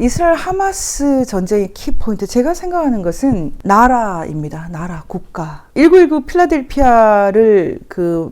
이스라엘 하마스 전쟁의 키포인트, 제가 생각하는 것은 나라입니다. 나라, 국가. 1919 필라델피아를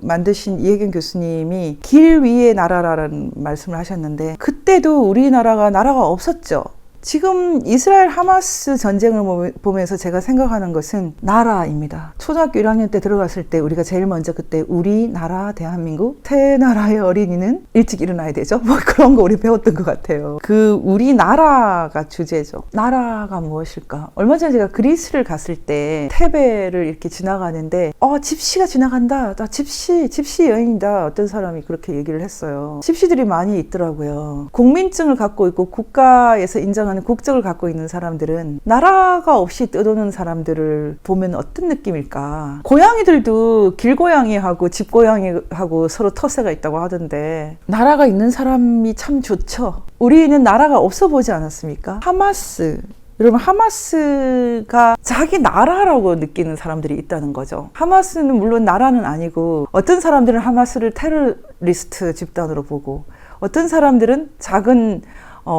만드신 이혜경 교수님이 길 위의 나라라는 말씀을 하셨는데, 그때도 우리나라가 없었죠. 지금 이스라엘 하마스 전쟁을 보면서 제가 생각하는 것은 나라입니다. 초등학교 1학년 때 들어갔을 때 우리가 제일 먼저 그때 우리나라 대한민국 새 나라의 어린이는 일찍 일어나야 되죠. 뭐 그런 거 우리 배웠던 것 같아요. 우리나라가 주제죠. 나라가 무엇일까? 얼마 전에 제가 그리스를 갔을 때 테베를 이렇게 지나가는데 집시가 지나간다. 집시 여행이다. 어떤 사람이 그렇게 얘기를 했어요. 집시들이 많이 있더라고요. 국민증을 갖고 있고 국가에서 인정하는 국적을 갖고 있는 사람들은 나라가 없이 떠도는 사람들을 보면 어떤 느낌일까? 고양이들도 길고양이하고 집고양이하고 서로 터세가 있다고 하던데, 나라가 있는 사람이 참 좋죠. 우리는 나라가 없어 보지 않았습니까? 하마스, 여러분, 하마스가 자기 나라라고 느끼는 사람들이 있다는 거죠. 하마스는 물론 나라는 아니고, 어떤 사람들은 하마스를 테러리스트 집단으로 보고, 어떤 사람들은 작은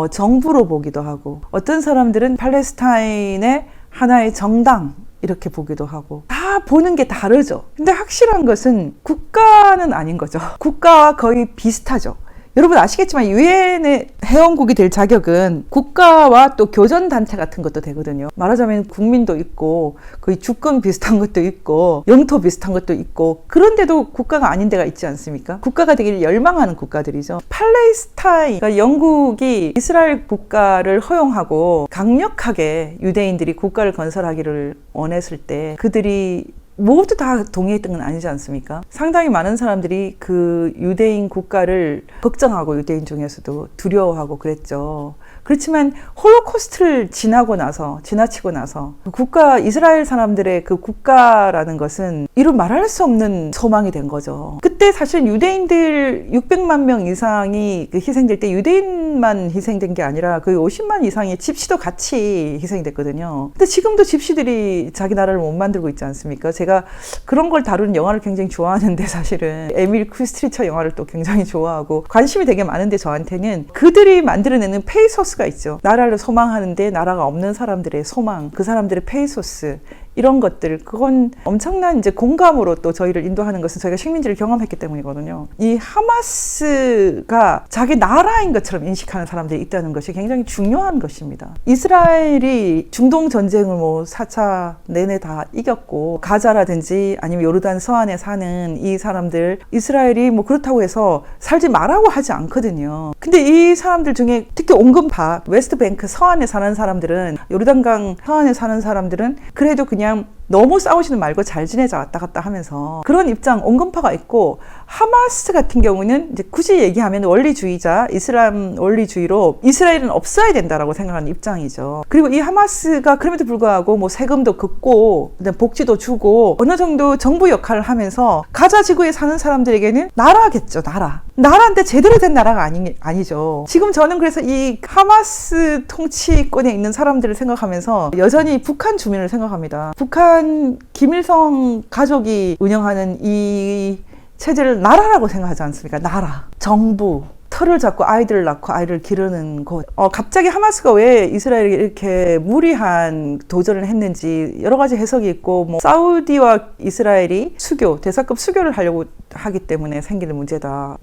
정부로 보기도 하고, 어떤 사람들은 팔레스타인의 하나의 정당 이렇게 보기도 하고, 다 보는 게 다르죠. 근데 확실한 것은 국가는 아닌 거죠. 국가와 거의 비슷하죠. 여러분 아시겠지만 유엔의 회원국이 될 자격은 국가와 또 교전단체 같은 것도 되거든요. 말하자면 국민도 있고 거의 주권 비슷한 것도 있고 영토 비슷한 것도 있고, 그런데도 국가가 아닌 데가 있지 않습니까? 국가가 되기를 열망하는 국가들이죠. 팔레스타인, 그러니까 영국이 이스라엘 국가를 허용하고 강력하게 유대인들이 국가를 건설하기를 원했을 때 그들이 모두 다 동의했던 건 아니지 않습니까? 상당히 많은 사람들이 그 유대인 국가를 걱정하고, 유대인 중에서도 두려워하고 그랬죠. 그렇지만 홀로코스트를 지나치고 나서 이스라엘 사람들의 그 국가라는 것은 이루 말할 수 없는 소망이 된 거죠. 그때 사실 유대인들 600만 명 이상이 희생될 때 유대인만 희생된 게 아니라 거의 50만 이상의 집시도 같이 희생됐거든요. 근데 지금도 집시들이 자기 나라를 못 만들고 있지 않습니까? 제가 그런 걸 다루는 영화를 굉장히 좋아하는데, 사실은 에밀 쿠스트리처 영화를 또 굉장히 좋아하고 관심이 되게 많은데, 저한테는 그들이 만들어내는 페이소스가 있죠. 나라를 소망하는데 나라가 없는 사람들의 소망, 그 사람들의 페이소스, 이런 것들, 그건 엄청난 이제 공감으로 또 저희를 인도하는 것은 저희가 식민지를 경험했기 때문이거든요. 이 하마스가 자기 나라인 것처럼 인식하는 사람들이 있다는 것이 굉장히 중요한 것입니다. 이스라엘이 중동 전쟁을 4차 내내 다 이겼고, 가자라든지 아니면 요르단 서안에 사는 이 사람들, 이스라엘이 그렇다고 해서 살지 말라고 하지 않거든요. 근데 이 사람들 중에 특히 온건파, 웨스트뱅크 서안에 사는 사람들은, 요르단강 서안에 사는 사람들은 그래도 그냥 너무 싸우지는 말고 잘 지내자 왔다 갔다 하면서 그런 입장, 온건파가 있고, 하마스 같은 경우는 이제 굳이 얘기하면 원리주의자, 이슬람 원리주의로 이스라엘은 없어야 된다라고 생각하는 입장이죠. 그리고 이 하마스가 그럼에도 불구하고 세금도 긋고 복지도 주고 어느 정도 정부 역할을 하면서 가자 지구에 사는 사람들에게는 나라겠죠. 나라인데 제대로 된 나라가 아니죠. 지금 저는 그래서 이 하마스 통치권에 있는 사람들을 생각하면서 여전히 북한 주민을 생각합니다. 북한 김일성 가족이 운영하는 이 체제를 나라라고 생각하지 않습니까? 나라, 정부, 털을 잡고 아이들을 낳고 아이를 기르는 곳. 갑자기 하마스가 왜 이스라엘에게 이렇게 무리한 도전을 했는지 여러 가지 해석이 있고, 사우디와 이스라엘이 대사급 수교를 하려고 하기 때문에 생기는 문제다.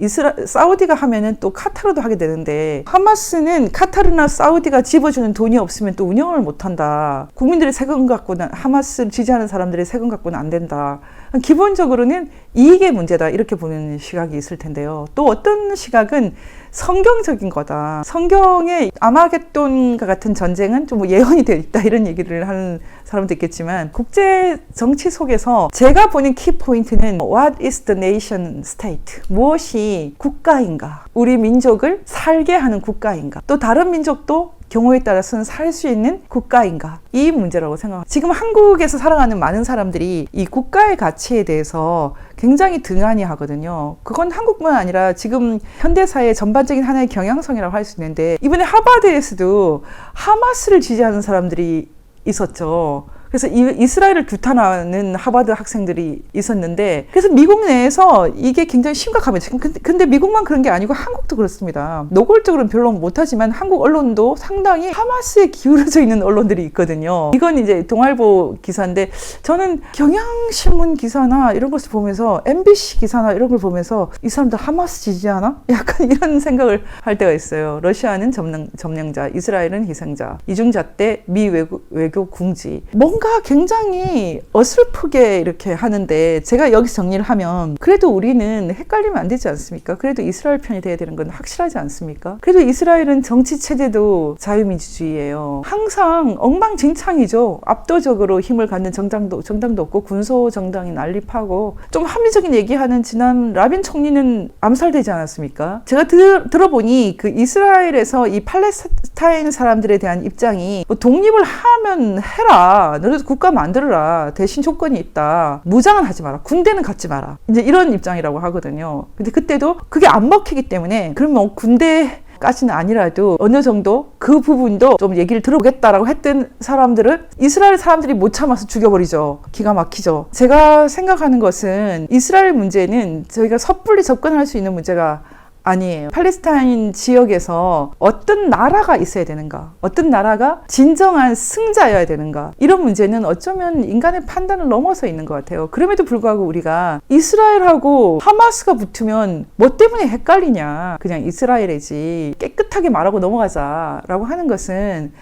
사우디가 하면은 또 카타르도 하게 되는데, 하마스는 카타르나 사우디가 집어주는 돈이 없으면 또 운영을 못한다. 국민들의 세금 갖고는, 하마스를 지지하는 사람들의 세금 갖고는 안 된다. 기본적으로는 이익의 문제다, 이렇게 보는 시각이 있을 텐데요. 또 어떤 시각은 성경적인 거다. 성경의 아마겟돈과 같은 전쟁은 좀 예언이 되어 있다, 이런 얘기를 하는 사람도 있겠지만, 국제 정치 속에서 제가 보는 키포인트는 What is the nation state? 무엇이 국가인가? 우리 민족을 살게 하는 국가인가? 또 다른 민족도 경우에 따라서는 살 수 있는 국가인가? 이 문제라고 생각합니다. 지금 한국에서 살아가는 많은 사람들이 이 국가의 가치에 대해서 굉장히 등한히 하거든요. 그건 한국뿐만 아니라 지금 현대사의 전반적인 하나의 경향성이라고 할 수 있는데, 이번에 하버드에서도 하마스를 지지하는 사람들이 있었죠. 그래서 이스라엘을 규탄하는 하버드 학생들이 있었는데, 그래서 미국 내에서 이게 굉장히 심각합니다. 근데 미국만 그런 게 아니고 한국도 그렇습니다. 노골적으로는 별로 못하지만 한국 언론도 상당히 하마스에 기울어져 있는 언론들이 있거든요. 이건 이제 동아일보 기사인데, 저는 경향신문 기사나 이런 것을 보면서, MBC 기사나 이런 걸 보면서 이 사람들 하마스 지지하나? 약간 이런 생각을 할 때가 있어요. 러시아는 점령자, 이스라엘은 희생자, 이중잣대, 미 외교 궁지. 뭔가 굉장히 어설프게 이렇게 하는데, 제가 여기서 정리를 하면 그래도 우리는 헷갈리면 안 되지 않습니까? 그래도 이스라엘 편이 돼야 되는 건 확실하지 않습니까? 그래도 이스라엘은 정치 체제도 자유민주주의예요. 항상 엉망진창이죠. 압도적으로 힘을 갖는 정당도 없고 군소 정당이 난립하고, 좀 합리적인 얘기하는 지난 라빈 총리는 암살되지 않았습니까? 제가 들어보니 그 이스라엘에서 이 팔레스타인 사람들에 대한 입장이, 뭐 독립을 하면 해라, 너네도 국가 만들어라, 대신 조건이 있다, 무장은 하지 마라, 군대는 갖지 마라, 이제 이런 입장이라고 하거든요. 근데 그때도 그게 안 먹히기 때문에, 그러면 군대까지는 아니라도 어느 정도 그 부분도 좀 얘기를 들어보겠다라고 했던 사람들은 이스라엘 사람들이 못 참아서 죽여버리죠. 기가 막히죠. 제가 생각하는 것은 이스라엘 문제는 저희가 섣불리 접근할 수 있는 문제가 아니에요. 팔레스타인 지역에서 어떤 나라가 있어야 되는가, 어떤 나라가 진정한 승자여야 되는가, 이런 문제는 어쩌면 인간의 판단을 넘어서 있는 것 같아요. 그럼에도 불구하고 우리가 이스라엘하고 하마스가 붙으면 뭐 때문에 헷갈리냐, 그냥 이스라엘이지, 깨끗하게 말하고 넘어가자라고 하는 것은,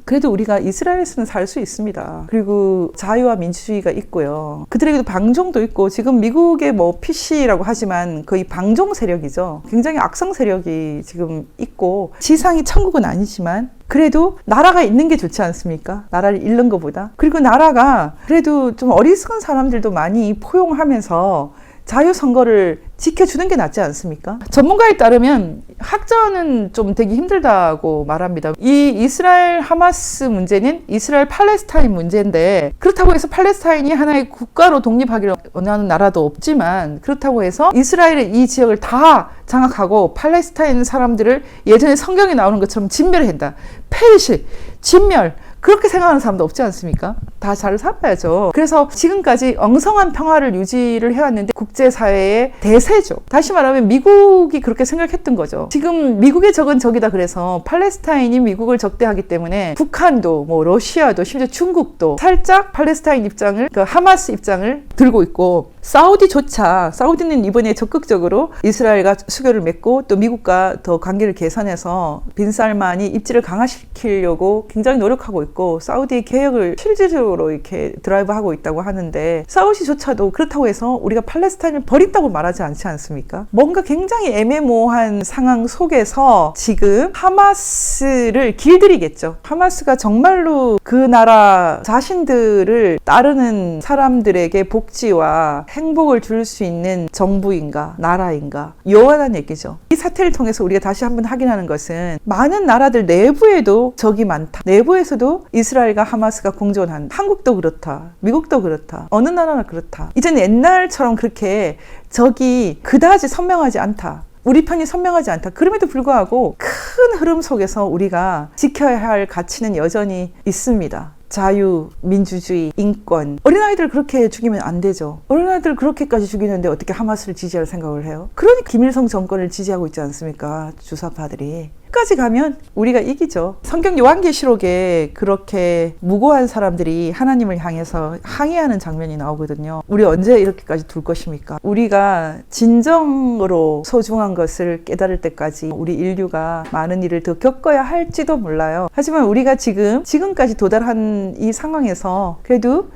그래도 우리가 이스라엘에서는 살 수 있습니다. 그리고 자유와 민주주의가 있고요. 그들에게도 방종도 있고, 지금 미국의 뭐 PC라고 하지만 거의 방종 세력이죠. 굉장히 악성 세력이 지금 있고, 지상이 천국은 아니지만 그래도 나라가 있는 게 좋지 않습니까? 나라를 잃는 것보다. 그리고 나라가 그래도 좀 어리석은 사람들도 많이 포용하면서 자유선거를 지켜주는 게 낫지 않습니까? 전문가에 따르면 학자는 좀 되게 힘들다고 말합니다. 이 이스라엘 하마스 문제는 이스라엘 팔레스타인 문제인데, 그렇다고 해서 팔레스타인이 하나의 국가로 독립하기를 원하는 나라도 없지만, 그렇다고 해서 이스라엘의 이 지역을 다 장악하고 팔레스타인 사람들을 예전에 성경에 나오는 것처럼 진멸한다, 폐실, 진멸, 그렇게 생각하는 사람도 없지 않습니까? 다 잘 살아야죠. 그래서 지금까지 엉성한 평화를 유지를 해왔는데 국제사회의 대세죠. 다시 말하면 미국이 그렇게 생각했던 거죠. 지금 미국의 적은 적이다 그래서 팔레스타인이 미국을 적대하기 때문에 북한도, 뭐 러시아도, 심지어 중국도 살짝 팔레스타인 입장을, 그 하마스 입장을 들고 있고, 사우디는 이번에 적극적으로 이스라엘과 수교를 맺고 또 미국과 더 관계를 개선해서 빈살만이 입지를 강화시키려고 굉장히 노력하고 있고, 사우디의 개혁을 실질적으로 이렇게 드라이브하고 있다고 하는데, 사우디조차도 그렇다고 해서 우리가 팔레스타인을 버린다고 말하지 않지 않습니까? 뭔가 굉장히 애매모호한 상황 속에서 지금 하마스를 길들이겠죠. 하마스가 정말로 그 나라 자신들을 따르는 사람들에게 복지와 행복을 줄 수 있는 정부인가, 나라인가, 요원한 얘기죠. 이 사태를 통해서 우리가 다시 한번 확인하는 것은, 많은 나라들 내부에도 적이 많다. 내부에서도 이스라엘과 하마스가 공존한다. 한국도 그렇다, 미국도 그렇다, 어느 나라나 그렇다. 이제는 옛날처럼 그렇게 적이 그다지 선명하지 않다, 우리 편이 선명하지 않다. 그럼에도 불구하고 큰 흐름 속에서 우리가 지켜야 할 가치는 여전히 있습니다. 자유, 민주주의, 인권. 어린아이들 그렇게 죽이면 안 되죠. 어린아이들 그렇게까지 죽이는데 어떻게 하마스를 지지할 생각을 해요? 그러니까 김일성 정권을 지지하고 있지 않습니까? 주사파들이. 끝까지 가면 우리가 이기죠. 성경 요한계시록에 그렇게 무고한 사람들이 하나님을 향해서 항의하는 장면이 나오거든요. 우리 언제 이렇게까지 둘 것입니까? 우리가 진정으로 소중한 것을 깨달을 때까지 우리 인류가 많은 일을 더 겪어야 할지도 몰라요. 하지만 우리가 지금까지 도달한 이 상황에서 그래도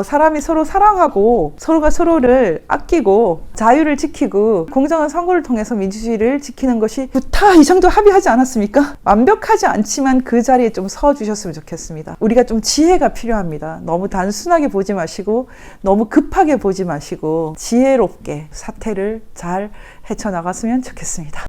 사람이 서로 사랑하고 서로가 서로를 아끼고 자유를 지키고 공정한 선거를 통해서 민주주의를 지키는 것이 좋다, 이 정도 합의하지 않았습니까? 완벽하지 않지만 그 자리에 좀 서주셨으면 좋겠습니다. 우리가 좀 지혜가 필요합니다. 너무 단순하게 보지 마시고 너무 급하게 보지 마시고 지혜롭게 사태를 잘 헤쳐나갔으면 좋겠습니다.